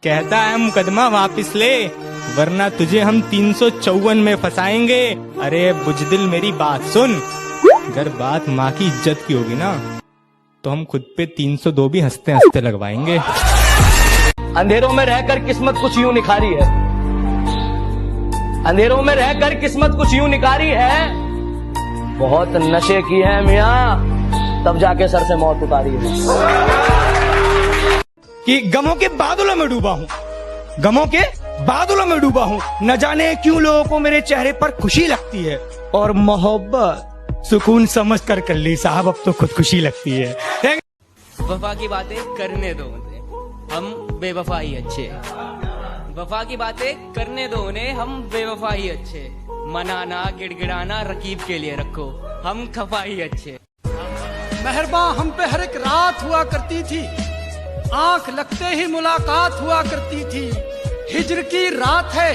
कहता है मुकदमा वापिस ले, वरना तुझे हम 354 में फंसाएंगे। अरे बुजदिल मेरी बात सुन, अगर बात माँ की इज्जत की होगी ना तो हम खुद पे 302 भी हंसते हंसते लगवाएंगे। अंधेरों में रहकर किस्मत कुछ यूं निखारी है, अंधेरों में रहकर किस्मत कुछ यूं निखारी है, बहुत नशे की है मियाँ, तब जाके सर से मौत उतारी है। कि गमों के बादलों में डूबा हूँ, गमों के बादलों में डूबा हूँ, न जाने क्यों लोगों को मेरे चेहरे पर खुशी लगती है, और मोहब्बत सुकून समझ कर ली साहब, अब तो खुद खुशी लगती है। वफा की बातें करने दो उन्हें, हम बेवफा ही अच्छे। वफा की बातें करने दो उन्हें, हम बेवफा ही अच्छे। मनाना गिड़गिड़ाना रकीब के लिए रखो, हम खफा ही अच्छे। मेहरबा हम पे हर एक रात हुआ करती थी, आंख लगते ही मुलाकात हुआ करती थी। हिज्र की रात है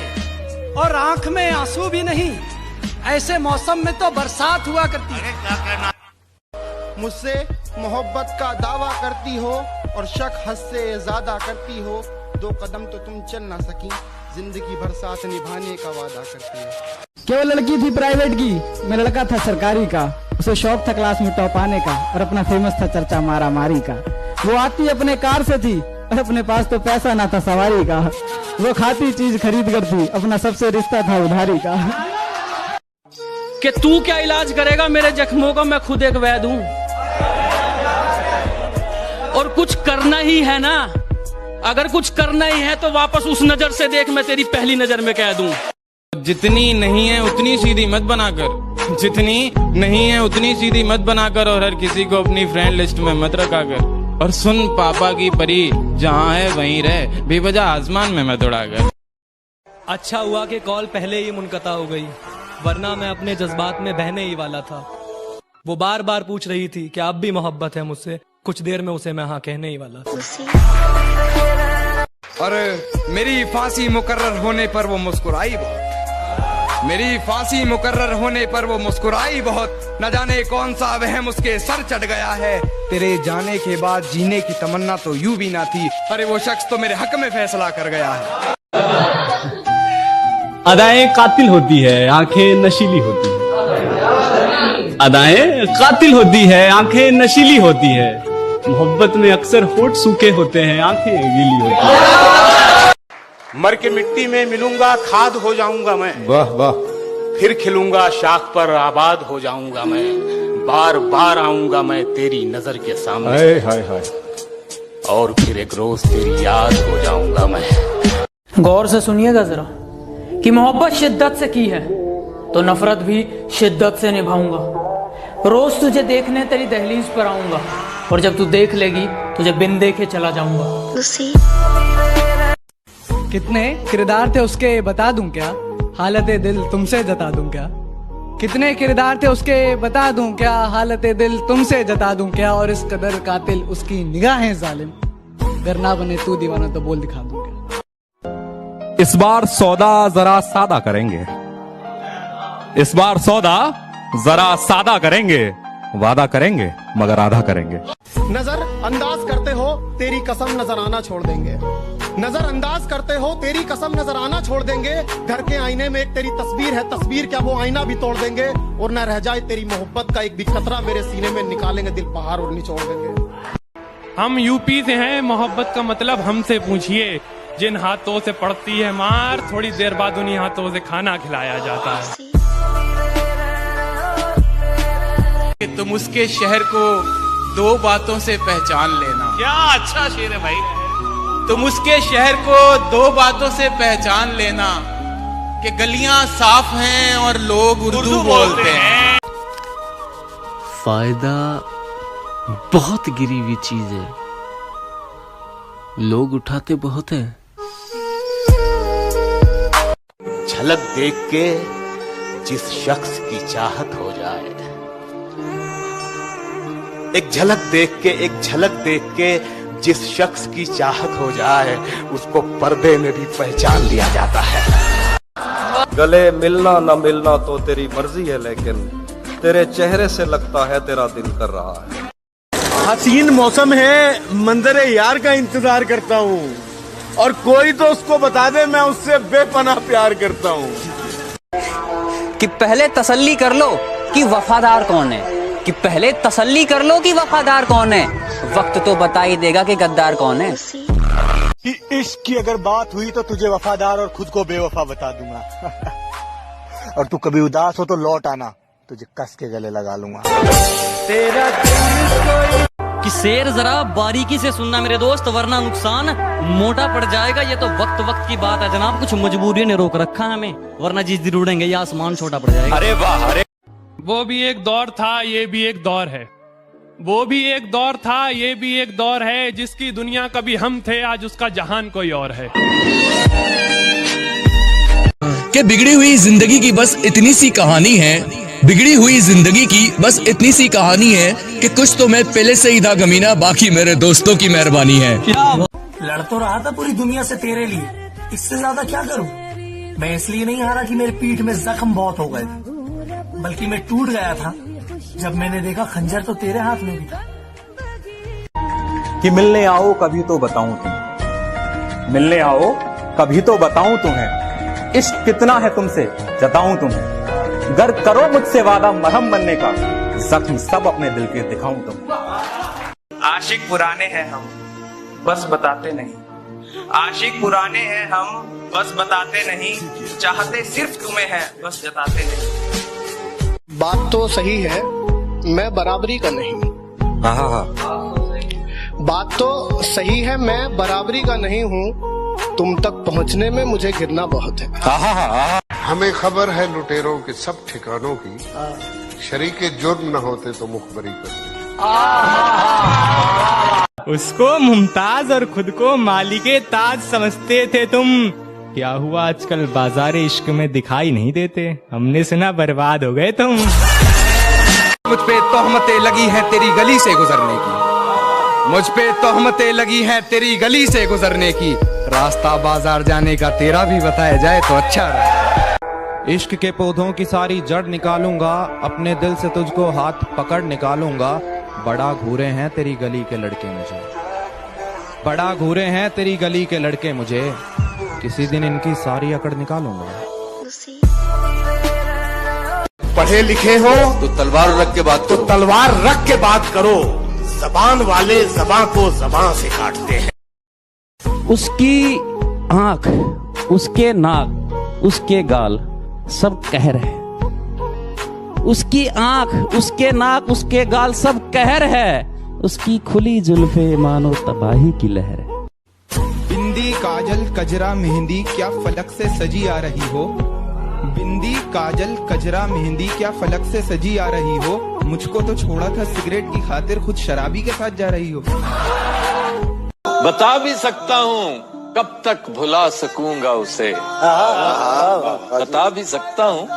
और आंख में आंसू भी नहीं, ऐसे मौसम में तो बरसात हुआ करती है। मुझसे मोहब्बत का दावा करती हो और शक हद से ज्यादा करती हो, 2 कदम तो तुम चल ना सकी, जिंदगी भर साथ निभाने का वादा करती है। केवल लड़की थी प्राइवेट की, मैं लड़का था सरकारी का, उसे शौक था क्लास में टॉप आने का, और अपना फेमस था चर्चा मारा मारी का। वो आती अपने कार से थी और अपने पास तो पैसा ना था सवारी का। वो खाती चीज खरीद कर थी, अपना सबसे रिश्ता था उधारी का। कि तू क्या इलाज करेगा मेरे जख्मों का, मैं खुद एक वैद हूँ। और कुछ करना ही है ना, अगर कुछ करना ही है तो वापस उस नजर से देख, मैं तेरी पहली नजर में कह दूं। जितनी नहीं है उतनी सीधी मत बनाकर, जितनी नहीं है उतनी सीधी मत बनाकर, और हर किसी को अपनी फ्रेंड लिस्ट में मत रखा कर। और सुन पापा की परी, जहाँ है वहीं रह, बेवजह आसमान में मत उड़ा कर। अच्छा हुआ कि कॉल पहले ही मुनक़ता हो गई, वरना मैं अपने जज्बात में बहने ही वाला था। वो बार बार पूछ रही थी कि आप भी मोहब्बत है मुझसे, कुछ देर में उसे मैं हाँ कहने ही वाला था। और मेरी फांसी मुकर्रर होने पर वो मुस्कुराई बहुत, मेरी फांसी मुकर्रर होने पर वो मुस्कुराई बहुत, न जाने कौन सा वहम उसके सर चढ़ गया है। तेरे जाने के बाद जीने की तमन्ना तो यूं भी ना थी, अरे वो शख्स तो मेरे हक में फैसला कर गया है। अदाएं कातिल होती है, आंखें नशीली होती है। अदाएं कातिल होती है, आंखें नशीली होती है। मोहब्बत में अक्सर होठ सूखे होते हैं, आंखें गीली होती है। मर के मिट्टी में मिलूंगा, खाद हो जाऊंगा मैं, वाह वाह, फिर खिलूंगा शाख पर आबाद हो जाऊंगा मैं, बार बार आऊंगा मैं तेरी नजर के सामने, हाय हाय हाय, और फिर एक रोज तेरी याद हो जाऊंगा मैं। गौर से सुनिएगा जरा कि मोहब्बत शिद्दत से की है तो नफरत भी शिद्दत से निभाऊंगा। रोज तुझे देखने तेरी दहलीज पर आऊंगा, और जब तू देख लेगी तुझे बिन देखे चला जाऊंगा। कितने किरदार थे उसके बता दूं क्या, हालत दिल तुमसे जता दूं क्या। कितने किरदार थे उसके बता दूं क्या, हालत दिल तुमसे जता दूं क्या। और इस कदर कातिल उसकी निगाहें जालिम, अगर ना बने तू दीवाना तो बोल दिखा दूं क्या। इस बार सौदा जरा सादा करेंगे, इस बार सौदा जरा सादा करेंगे, वादा करेंगे मगर आधा करेंगे। नजर अंदाज करते हो तेरी कसम नजर आना छोड़ देंगे, नजर अंदाज करते हो तेरी कसम नजर आना छोड़ देंगे। घर के आईने में एक तेरी तस्वीर है, तस्वीर क्या वो आईना भी तोड़ देंगे, और न रह जाए तेरी मोहब्बत का एक भी कतरा मेरे सीने में, निकालेंगे दिल पहाड़ और निचोड़ देंगे। हम यूपी से हैं, मोहब्बत का मतलब हमसे पूछिए। जिन हाथों से पड़ती है मार, थोड़ी देर बाद उन्हीं हाथों से खाना खिलाया जाता है। तुम उसके शहर को 2 बातों से पहचान लेना। क्या अच्छा शेर है भाई। तुम उसके शहर को 2 बातों से पहचान लेना, कि गलियां साफ हैं और लोग उर्दू बोलते हैं। फायदा बहुत गिरी हुई चीज है, लोग उठाते बहुत हैं। झलक देख के जिस शख्स की चाहत हो जाए, एक झलक देख के जिस शख्स की चाहत हो जाए, उसको पर्दे में भी पहचान लिया जाता है। गले मिलना न मिलना तो तेरी मर्जी है, लेकिन तेरे चेहरे से लगता है तेरा दिल कर रहा है। हसीन मौसम है, मंजरे यार का इंतजार करता हूँ। और कोई तो उसको बता दे मैं उससे बेपनाह प्यार करता हूँ। कि पहले तसल्ली कर लो कि वफादार कौन है, कि पहले तसल्ली कर लो कि वफादार कौन है, वक्त तो बता ही देगा कि गद्दार कौन है। कि इश्क की अगर बात हुई तो तुझे वफादार और खुद को बेवफा बता दूंगा। और तू कभी उदास हो तो लौट आना, तुझे कस के गले लगा लूंगा। तेरा कि शेर जरा बारीकी से सुनना मेरे दोस्त, वरना नुकसान मोटा पड़ जाएगा। ये तो वक्त वक्त की बात है जनाब, कुछ मजबूरियों ने रोक रखा है हमें, वरना जिस दिन उड़ेंगे ये आसमान छोटा पड़ जाएगा। अरे वाह, अरे वो भी एक दौर था, ये भी एक दौर है। वो भी एक दौर था, ये भी एक दौर है। जिसकी दुनिया कभी हम थे, आज उसका जहान कोई और है। कि बिगड़ी हुई जिंदगी की बस इतनी सी कहानी है, बिगड़ी हुई जिंदगी की बस इतनी सी कहानी है कि कुछ तो मैं पहले से ही था गमीना, बाकी मेरे दोस्तों की मेहरबानी है। लड़ तो रहा था पूरी दुनिया से तेरे लिए, इससे ज्यादा क्या करूं? मैं इसलिए नहीं हारा कि मेरी पीठ में जख्म बहुत हो गए थे, बल्कि मैं टूट गया था जब मैंने देखा खंजर तो तेरे हाथ में भी था। कि मिलने आओ कभी तो बताऊं तुम्हें, मिलने आओ कभी तो बताऊं तुम्हें, इश्क कितना है तुमसे जताऊं तुम्हें। गर करो मुझसे वादा मरहम बनने का, जख्म सब अपने दिल के दिखाऊं तुम। आशिक पुराने हैं हम, बस बताते नहीं। आशिक पुराने हैं हम, बस बताते नहीं। चाहते सिर्फ तुम्हें है, बस जताते नहीं। बात तो सही है, मैं बराबरी का नहीं। बात तो सही है, मैं बराबरी का नहीं हूँ। तुम तक पहुँचने में मुझे गिरना बहुत है। हमें खबर है लुटेरों के सब ठिकानों की, शरीके जुर्म न होते तो मुखबरी करते। उसको मुमताज और खुद को मालिके ताज समझते थे तुम। क्या हुआ आजकल बाजार इश्क में दिखाई नहीं देते, हमने सुना बर्बाद हो गए तुम। मुझ पे तोहमतें लगी हैं तेरी गली से गुजरने की, मुझ पे तोहमतें लगी हैं तेरी गली से गुजरने की। रास्ता बाजार जाने का तेरा भी बताया जाए तो अच्छा रहा। इश्क के पौधों की सारी जड़ निकालूंगा, अपने दिल से तुझको हाथ पकड़ निकालूंगा। बड़ा घूरे हैं तेरी गली के लड़के मुझे, बड़ा घूरे हैं तेरी गली के लड़के मुझे। किसी दिन इनकी सारी अकड़ निकालूंगा। पढ़े लिखे हो तो तलवार रख के बात करो, तो तलवार रख के बात करो। जबान वाले जबान को जबान से काटते हैं। उसकी आंख, उसके नाक, उसके गाल सब कहर है। उसकी आंख, उसके नाक, उसके गाल सब कहर है। उसकी खुली जुल्फे मानो तबाही की लहर है। बिंदी काजल कजरा मेहंदी क्या फलक से सजी आ रही हो, बिंदी काजल कजरा मेहंदी क्या फलक से सजी आ रही हो। मुझको तो छोड़ा था सिगरेट की खातिर, खुद शराबी के साथ जा रही हो। बता भी सकता हूँ कब तक भुला सकूंगा उसे, बता भी सकता हूँ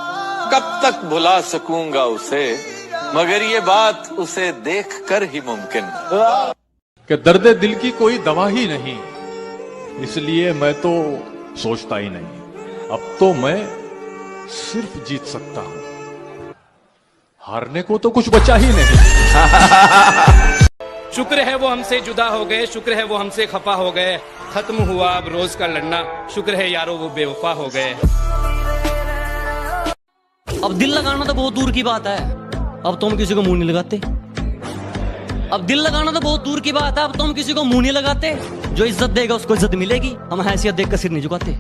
कब तक भुला सकूंगा उसे, मगर ये बात उसे देख कर ही मुमकिन कि दर्द दिल की कोई दवा ही नहीं, इसलिए मैं तो सोचता ही नहीं। अब तो मैं सिर्फ जीत सकता हूँ, हारने को तो कुछ बचा ही नहीं। शुक्र है वो हमसे जुदा हो गए, शुक्र है वो हमसे खफा हो गए। खत्म हुआ अब रोज का लड़ना, शुक्र है यारो वो बेवफा हो गए। अब दिल लगाना तो बहुत दूर की बात है, अब तो हम किसी को मुंह नहीं लगाते। अब दिल लगाना तो बहुत दूर की बात है, अब तो हम किसी को मुंह नहीं लगाते। जो इज्जत देगा उसको इज्जत मिलेगी, हम हैसियत देख कर सिर नहीं झुकाते।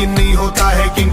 नहीं होता है किंग